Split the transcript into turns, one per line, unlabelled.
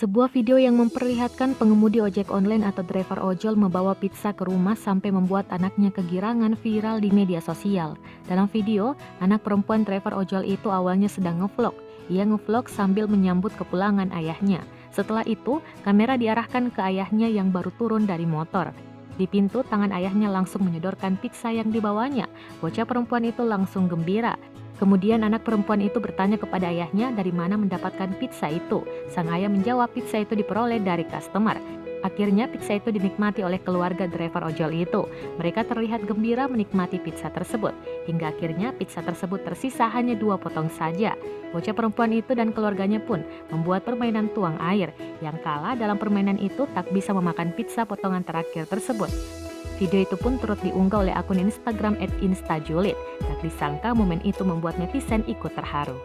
Sebuah video yang memperlihatkan pengemudi ojek online atau driver ojol membawa pizza ke rumah sampai membuat anaknya kegirangan viral di media sosial. Dalam video, anak perempuan driver ojol itu awalnya sedang ngevlog. Ia ngevlog sambil menyambut kepulangan ayahnya. Setelah itu, kamera diarahkan ke ayahnya yang baru turun dari motor. Di pintu, tangan ayahnya langsung menyodorkan pizza yang dibawanya. Bocah perempuan itu langsung gembira. Kemudian anak perempuan itu bertanya kepada ayahnya dari mana mendapatkan pizza itu. Sang ayah menjawab pizza itu diperoleh dari customer. Akhirnya pizza itu dinikmati oleh keluarga driver ojol itu. Mereka terlihat gembira menikmati pizza tersebut. Hingga akhirnya pizza tersebut tersisa hanya 2 potong saja. Bocah perempuan itu dan keluarganya pun membuat permainan tuang air. Yang kalah dalam permainan itu tak bisa memakan pizza potongan terakhir tersebut. Video itu pun turut diunggah oleh akun Instagram @instajulit. Tak disangka momen itu membuat netizen ikut terharu.